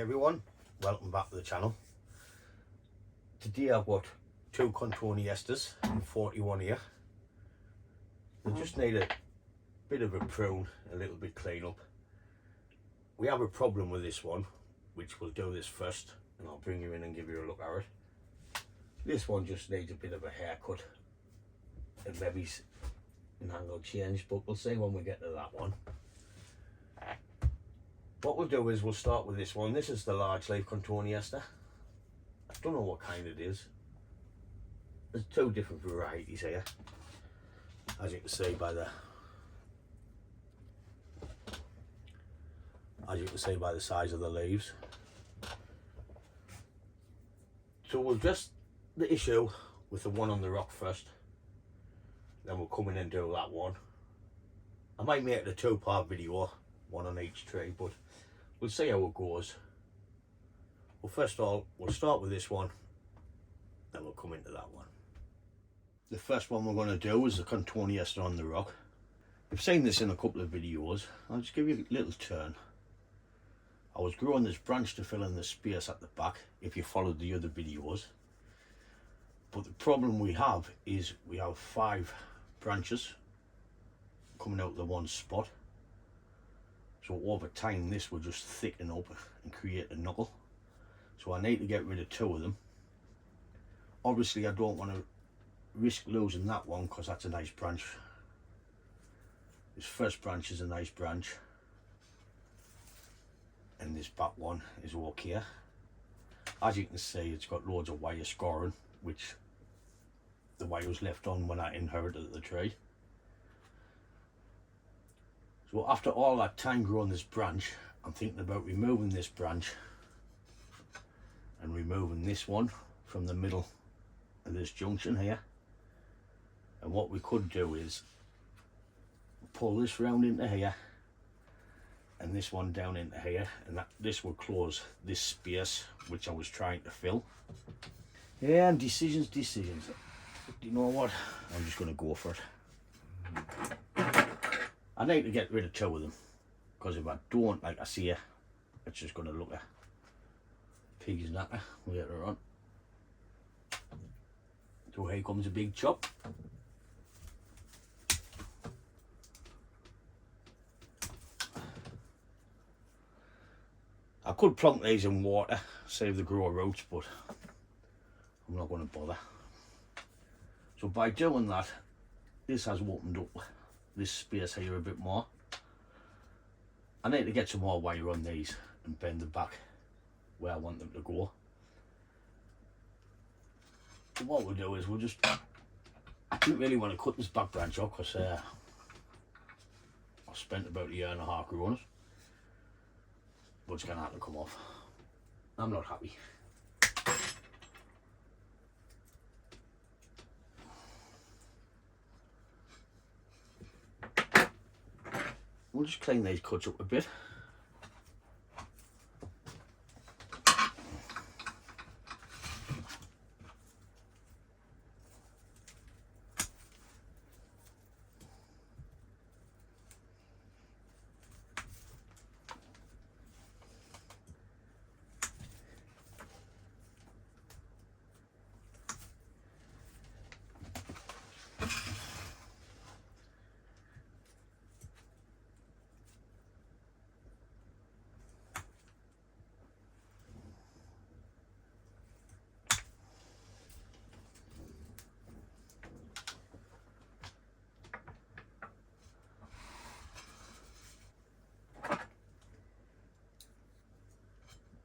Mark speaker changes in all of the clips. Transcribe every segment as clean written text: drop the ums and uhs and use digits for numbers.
Speaker 1: everyone, welcome back to the channel. Today I've got two Cotoneasters in 41 here. They just need a bit of a prune, a little bit clean up. We have a problem with this one, which we'll do this first and I'll bring you in and give you a look at it. This one just needs a bit of a haircut and maybe an angle change, but we'll see when we get to that one. What we'll do is we'll start with this one. This is the large leaf Cotoneaster. I don't know what kind it is. There's two different varieties here, as you can see by the size of the leaves. So we'll address the issue with the one on the rock first, then we'll come in and do that one. I might make it a two-part video, one on each tree, but we'll see how it goes. Well, first of all, we'll start with this one, then we'll come into that one. The first one we're going to do is the Cotoneaster on the rock. You've seen this in a couple of videos. I'll just give you a little turn. I was growing this branch to fill in the space at the back, if you followed the other videos. But the problem we have is we have 5 branches coming out of the one spot. So over time this will just thicken up and create a knuckle. So I need to get rid of 2 of them. Obviously I don't want to risk losing that one because that's a nice branch. This first branch is a nice branch. And this back one is okay. As you can see, it's got loads of wire scoring, which the wire was left on when I inherited the tree. So after all that time growing this branch, I'm thinking about removing this branch and removing this one from the middle of this junction here. And what we could do is pull this round into here and this one down into here, and this will close this space which I was trying to fill. Yeah, and decisions. Do you know what? I'm just going to go for it. I need to get rid of 2 of them, because if I don't, like I see, it's just going to look a pig's knacker later on. So here comes a big chop. I could plonk these in water, save the grow roots, but I'm not going to bother. So by doing that, this has opened up this space here a bit more. I need to get some more wire on these and bend them back where I want them to go. So what we'll do is we'll just, I didn't really want to cut this back branch off because I spent about 1.5 years growing it. But it's going to have to come off. I'm not happy. We'll just clean these cuts up a bit.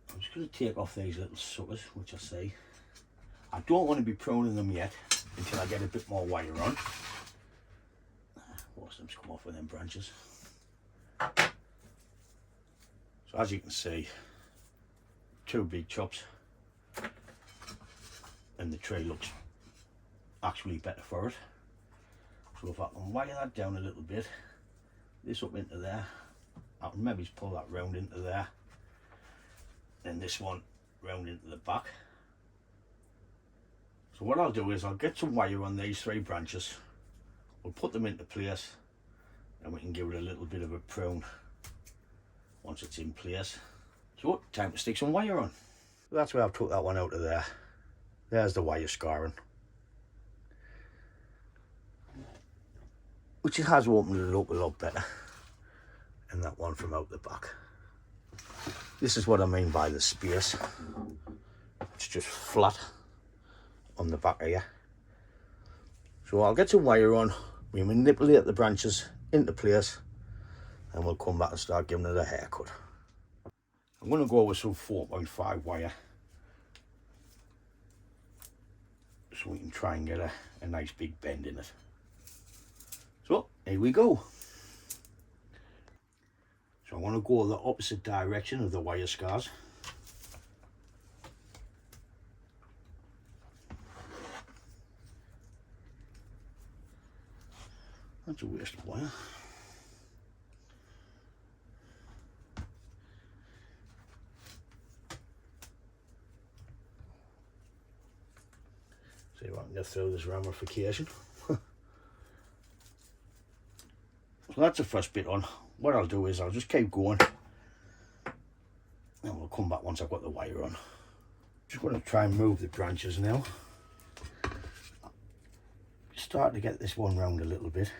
Speaker 1: I'm going to take off these little suckers, which I see. I don't want to be pruning them yet until I get a bit more wire on. Most of them's come off with them branches. So as you can see, 2 big chops, and the tree looks actually better for it. So if I can wire that down a little bit, this up into there, I can maybe pull that round into there. Then this one round into the back. So what I'll do is I'll get some wire on these 3 branches, we'll put them into place and we can give it a little bit of a prune once it's in place. So time to stick some wire on. So that's where I've took that one out of there. There's the wire scarring, which it has opened it up a lot better than that one from out the back. This is what I mean by the space. It's just flat on the back here. So I'll get some wire on, we manipulate the branches into place, and we'll come back and start giving it a haircut. I'm going to go with some 4.5 wire, so we can try and get a nice big bend in it. So here we go. So I want to go the opposite direction of the wire scars. That's a waste of wire. See if I can get through this ramification. So that's the first bit on. What I'll do is I'll just keep going, and we'll come back once I've got the wire on. Just going to try and move the branches now. Start to get this one round a little bit.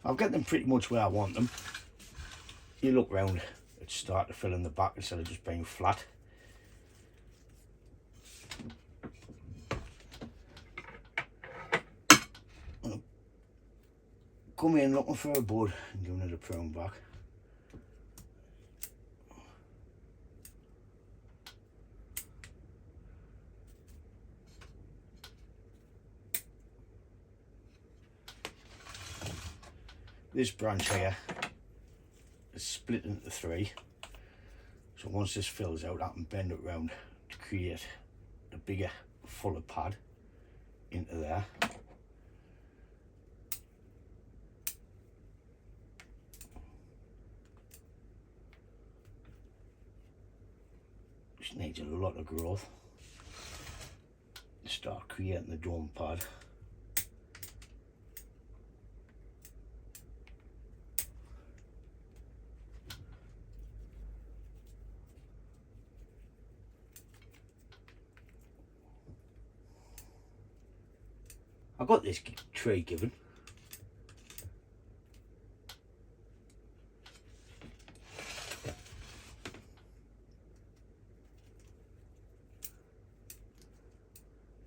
Speaker 1: I'll get them pretty much where I want them. You look round, it's start to fill in the back instead of just being flat. Come in looking for a bud and giving it a prune back. This branch here is split into 3, so once this fills out I can bend it round to create a bigger, fuller pad into there. Just needs a lot of growth to start creating the dome pad. I got this tree given.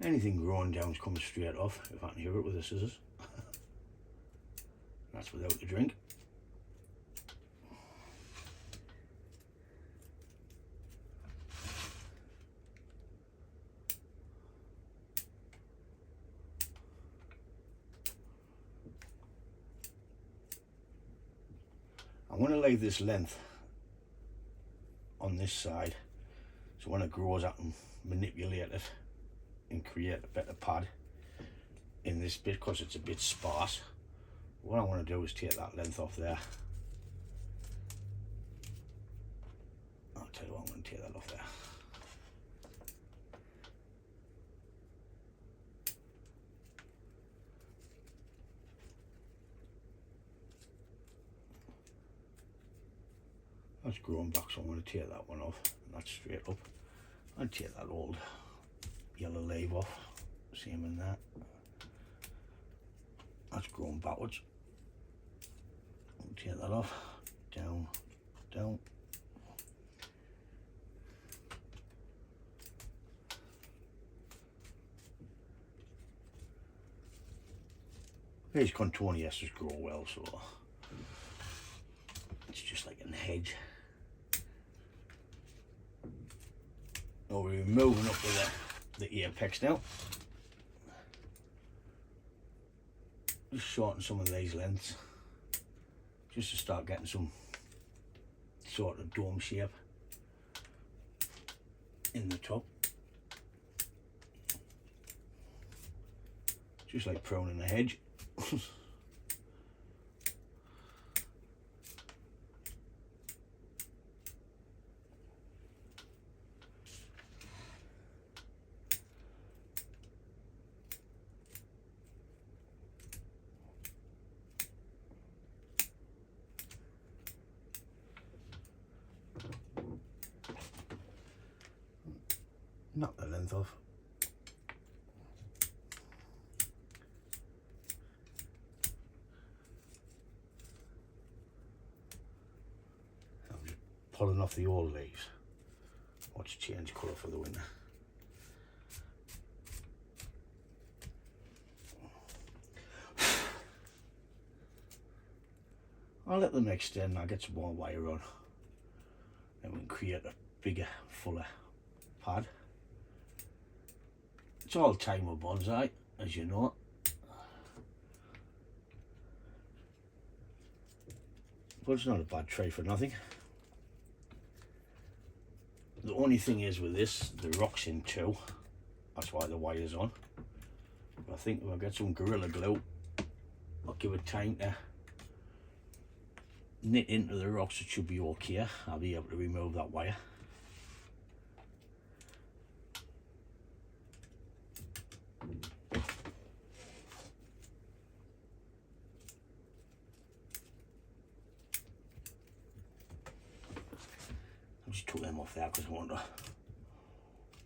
Speaker 1: Anything growing down's coming straight off if I can hear it with the scissors. That's without the drink. I'm going to leave this length on this side, so when it grows I can manipulate it and create a better pad in this bit because it's a bit sparse. What I want to do is take that length off there. I'll tell you what, I'm going to take that off there. That's grown back, so I'm going to tear that one off, and that's straight up. I'll tear that old yellow leaf off, same in that. That's grown backwards. I'll tear that off, down, down. These Cotoneasters grow well, so it's just like second hedge. Now we're moving up to the apex now. Just shorten some of these lengths, just to start getting some sort of dome shape in the top. Just like pruning a hedge. Knock the length off. I'm just pulling off the old leaves. Watch change colour for the winter. I'll let them extend. I'll get some more wire on, and we can create a bigger, fuller pad. It's all time with bonsai, as you know. But it's not a bad tray for nothing. The only thing is with this, the rock's in two. That's why the wire's on. But I think if I get some Gorilla Glue, I'll give it time to knit into the rocks. It should be okay. I'll be able to remove that wire. I just took them off there because I want to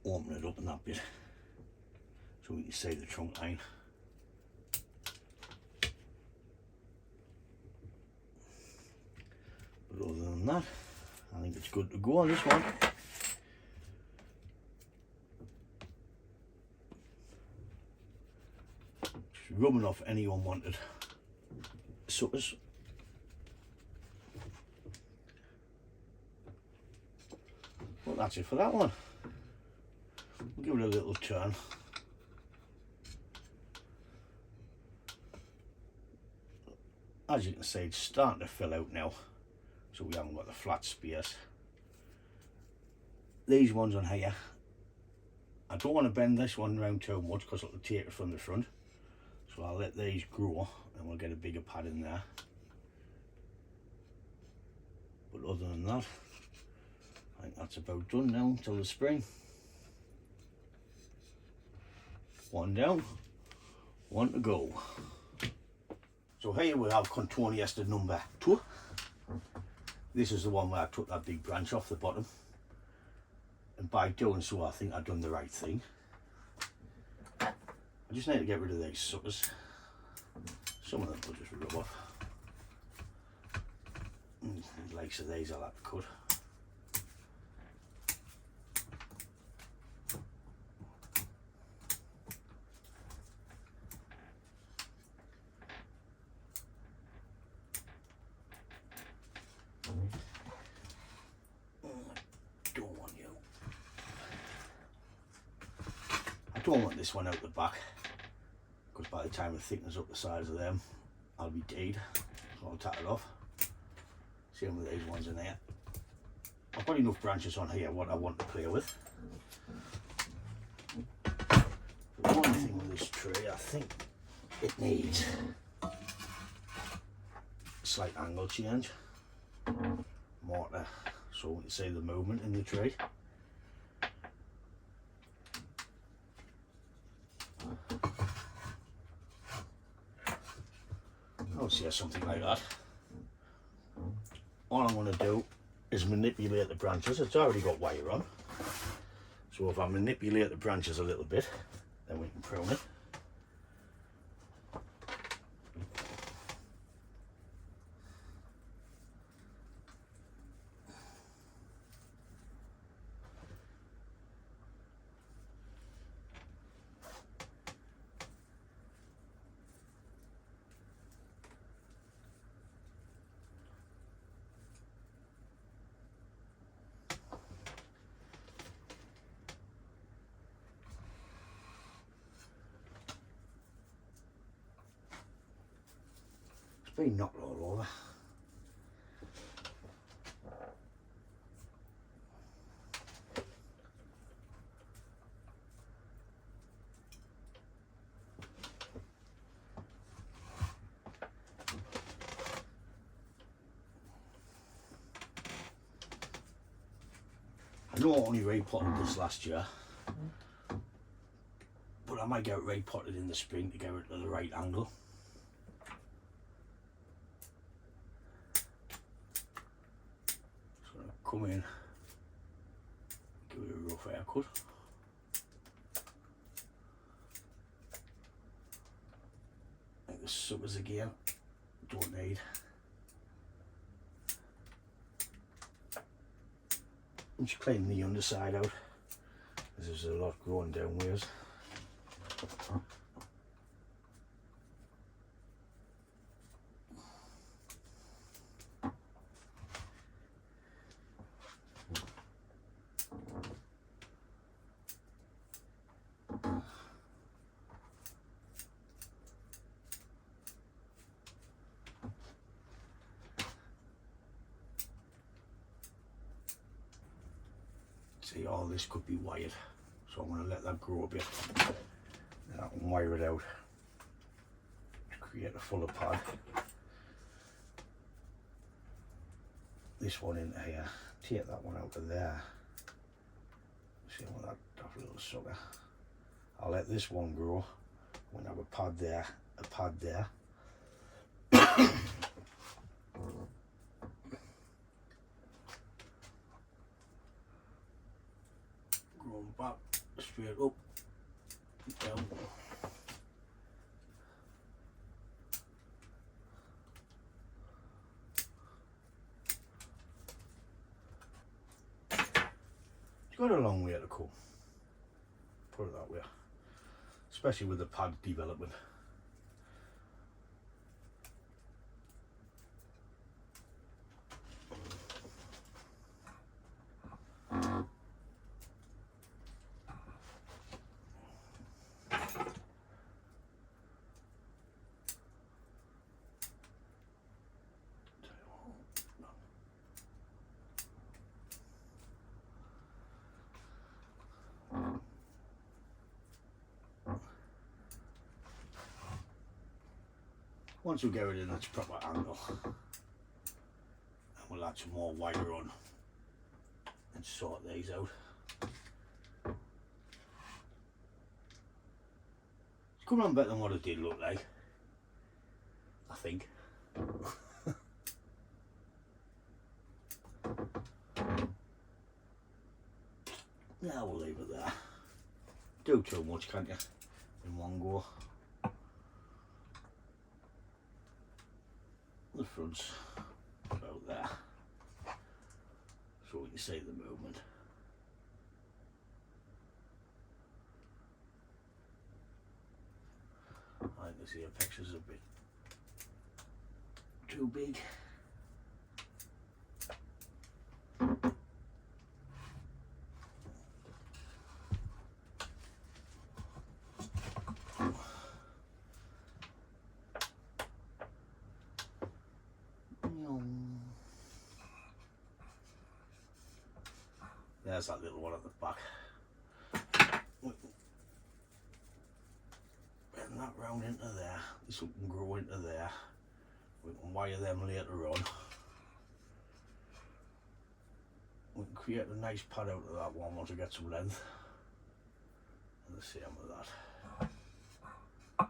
Speaker 1: open it up in that bit so we can see the trunk line. But other than that, I think it's good to go on this one. Just rubbing off any unwanted suckers. Well, that's it for that one. We'll give it a little turn. As you can see, it's starting to fill out now, so we haven't got the flat space. These ones on here, I don't want to bend this one around too much because it'll take it from the front, so I'll let these grow and we'll get a bigger pad in there. But other than that, I think that's about done now until the spring. One down, one to go. So here we have Cotoneaster number 2. This is the one where I took that big branch off the bottom. And by doing so, I think I've done the right thing. I just need to get rid of these suckers. Some of them will just rub off. The likes of these I'll have to cut. I don't want this one out the back because by the time it thickens up the size of them, I'll be dead. So I'll take it off. Same with these ones in here. I've got enough branches on here what I want to play with. The one thing with this tree, I think it needs a slight angle change. Mortar, so we can see the movement in the tree. I'll see something like that. All I'm going to do is manipulate the branches. It's already got wire on, so if I manipulate the branches a little bit, then we can prune it. been knocked all over. I know I only repotted this last year, but I might get it repotted in the spring to get it to the right angle. So I'll come in, give it a rough haircut. Like the suckers again, don't need. I'm just cleaning the underside out, because there's a lot growing downwards. See, all this could be wired, so I'm going to let that grow a bit. Then I can wire it out to create a fuller pad. This one into here, take that one out of there. See what that little sucker. I'll let this one grow. I'm going to have a pad there, a pad there. Growing back, straight up, down. It's got a long way to come, put it that way, especially with the pad development. Once we get it in its proper angle, we'll add some more wire on and sort these out. It's coming on better than what it did look like, I think. Yeah, we'll leave it there. Do too much, can't you, in one go. The front's about there, so we can see the movement. I think this apex's a bit too big. There's that little one at the back. Bend that round into there. This one can grow into there. We can wire them later on. We can create a nice pad out of that one once we get some length. And the same with that.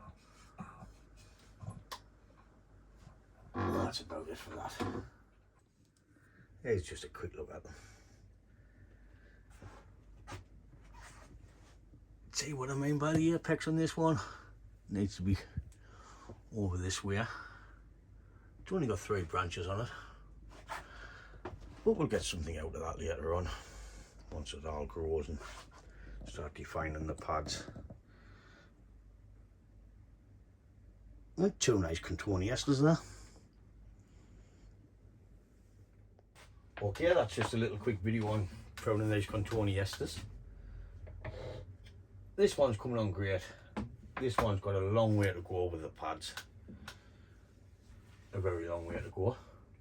Speaker 1: Well, that's about it for that. Here's just a quick look at them. See what I mean by the apex on this one? Needs to be over this way. It's only got 3 branches on it, but we'll get something out of that later on once it all grows and start defining the pads. With 2 nice Cotoneasters there. Okay, that's just a little quick video on pruning these Cotoneasters. This one's coming on great. This one's got a long way to go with the pads. a very long way to go.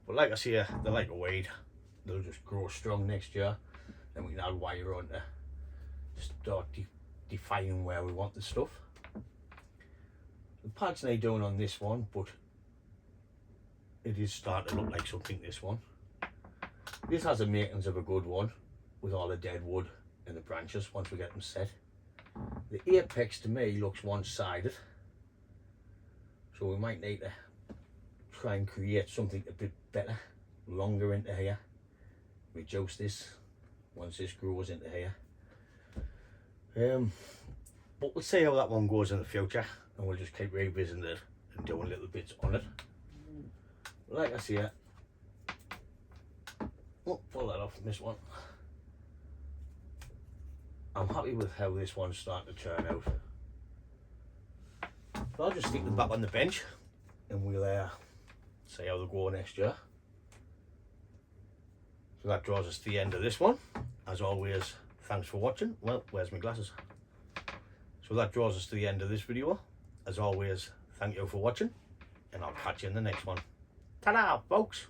Speaker 1: But like I say, they're like a weed. They'll just grow strong next year. Then we can add wire on to start defining where we want the stuff. The pads need doing on this one, but it is starting to look like something, this one. This has the makings of a good one, with all the dead wood and the branches once we get them set. The apex to me looks one-sided, so we might need to try and create something a bit better, longer into here. Reduce this once this grows into here. But we'll see how that one goes in the future, and we'll just keep revisiting it and doing little bits on it. Like I say, oh, pull that off from this one. I'm happy with how this one's starting to turn out. So I'll just stick them back on the bench and we'll see how they go next year. So that draws us to the end of this one. As always, thanks for watching. Well, where's my glasses? So that draws us to the end of this video. As always, thank you for watching, and I'll catch you in the next one. Ta-da, folks!